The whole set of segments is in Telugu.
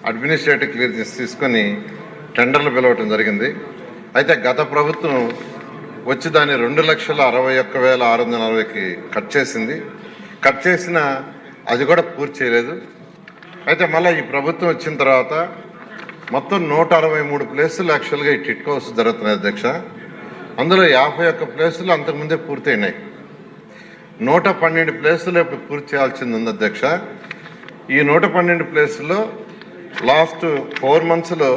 అడ్మినిస్ట్రేటివ్ క్లియరెన్స్ తీసుకొని టెండర్లు పిలవటం జరిగింది. అయితే గత ప్రభుత్వం వచ్చి దాన్ని 2,61,640కి కట్ చేసింది. కట్ చేసిన అది కూడా పూర్తి చేయలేదు. అయితే మళ్ళీ ఈ ప్రభుత్వం వచ్చిన తర్వాత మొత్తం 163 ప్లేసులు యాక్చువల్గా ఈ టిట్ హౌస్ జరుగుతున్నాయి అధ్యక్ష. అందులో 51 ప్లేసులు అంతకుముందే పూర్తయినాయి. 112 ప్లేసులు ఇప్పుడు పూర్తి చేయాల్సింది ఉంది అధ్యక్ష. ఈ 112 ప్లేసుల్లో లాస్ట్ 4 monthsలో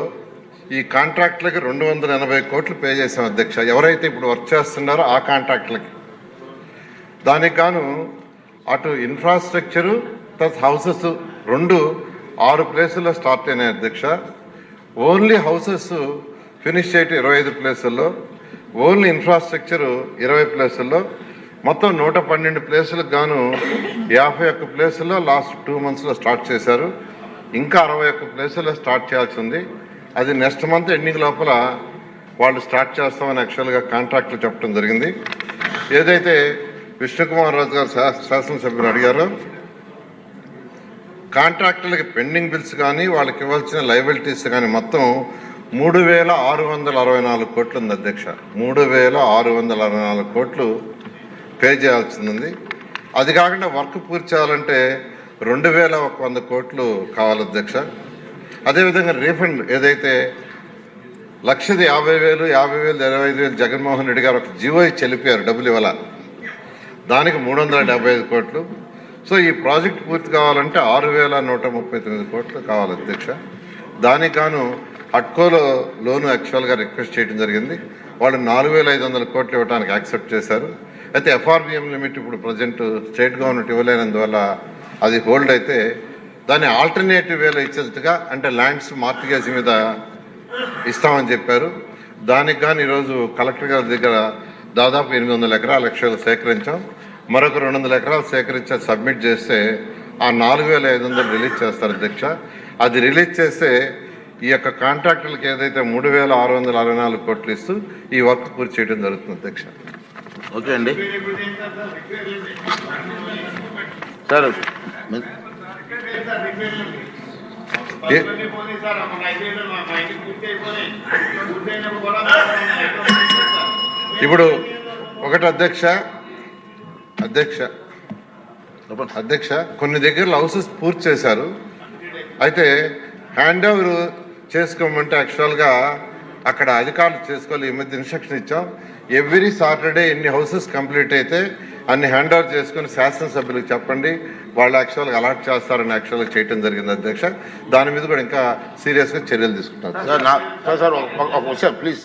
ఈ కాంట్రాక్టులకి 280 కోట్లు పే చేసాం అధ్యక్ష. ఎవరైతే ఇప్పుడు వర్క్ చేస్తున్నారో ఆ కాంట్రాక్టులకి. దానికి గాను అటు ఇన్ఫ్రాస్ట్రక్చరు ప్లస్ హౌసెస్ 6 ప్లేసుల్లో స్టార్ట్ అయినాయి అధ్యక్ష. ఓన్లీ హౌసెస్ ఫినిష్ చేయటం 25 ప్లేసుల్లో, ఓన్లీ ఇన్ఫ్రాస్ట్రక్చరు 20 ప్లేసుల్లో, మొత్తం 112 ప్లేసులకు గాను 51 ప్లేసుల్లో లాస్ట్ 2 monthsలో స్టార్ట్ చేశారు. ఇంకా 61 ప్లేసుల్లో స్టార్ట్ చేయాల్సి ఉంది. అది నెక్స్ట్ మంత్ ఎండింగ్ లోపల వాళ్ళు స్టార్ట్ చేస్తామని యాక్చువల్గా కాంట్రాక్టులు చెప్పడం జరిగింది. ఏదైతే విష్ణుకుమార్ రాజు గారు శాసనసభ్యులు అడిగారో కాంట్రాక్టులకి పెండింగ్ బిల్స్ కానీ వాళ్ళకి ఇవ్వాల్సిన లయబిలిటీస్ కానీ మొత్తం 3,664 కోట్లు ఉంది అధ్యక్ష. 3,664 కోట్లు పే చేయాల్సింది ఉంది. అది కాకుండా వర్క్ పూర్తి చేయాలంటే 2,100 కోట్లు కావాలి అధ్యక్ష. అదేవిధంగా రీఫండ్ ఏదైతే 1,50,000, 50,000, 25,000 జగన్మోహన్ రెడ్డి గారు ఒక జీవో చెల్లిపోయారు, డబ్బులు ఇవ్వాల, దానికి 375 కోట్లు. సో ఈ ప్రాజెక్ట్ పూర్తి కావాలంటే 6,139 కోట్లు కావాలి అధ్యక్ష. దానికి గాను హట్కోలో లోను యాక్చువల్గా రిక్వెస్ట్ చేయడం జరిగింది. వాళ్ళు 4,500 కోట్లు ఇవ్వడానికి యాక్సెప్ట్ చేశారు. అయితే ఎఫ్ఆర్బిఎం లిమిట్ ఇప్పుడు ప్రజెంట్ స్టేట్ గవర్నమెంట్ ఇవ్వలేనందువల్ల అది హోల్డ్ అయితే దాన్ని ఆల్టర్నేటివ్ వేలో ఇచ్చేట్టుగా అంటే ల్యాండ్స్ మార్టిగేజ్ మీద ఇస్తామని చెప్పారు. దానికి కానీ ఈరోజు కలెక్టర్ గారి దగ్గర దాదాపు 800 ఎకరాల లక్షలు సేకరించాం. మరొక 200 ఎకరాలు సేకరించి సబ్మిట్ చేస్తే ఆ 4,500 రిలీజ్ చేస్తారు అధ్యక్ష. అది రిలీజ్ చేస్తే ఈ యొక్క కాంట్రాక్టులకు ఏదైతే 3,664 కోట్లు ఇస్తూ ఈ వర్క్ పూర్తి చేయడం జరుగుతుంది అధ్యక్ష. ఓకే అండి సార్. ఇప్పుడు ఒకటి అధ్యక్ష కొన్ని దగ్గర హౌసెస్ పూర్తి చేశారు. అయితే హ్యాండ్ ఓవర్ చేసుకోమంటే యాక్చువల్గా అక్కడ అధికారులు చేసుకోవాలి. ఈ మధ్య ఇన్స్ట్రక్షన్ ఇచ్చాం, ఎవ్రీ సాటర్డే ఎన్ని హౌసెస్ కంప్లీట్ అయితే అన్ని హ్యాండ్ ఓవర్ చేసుకుని శాసనసభ్యులకు చెప్పండి, వాళ్ళు యాక్చువల్గా అలాట్ చేస్తారని యాక్చువల్గా చేయడం జరిగింది అధ్యక్ష. దాని మీద కూడా ఇంకా సీరియస్గా చర్యలు తీసుకుంటారు. సార్ ఒక విషయం ప్లీజ్.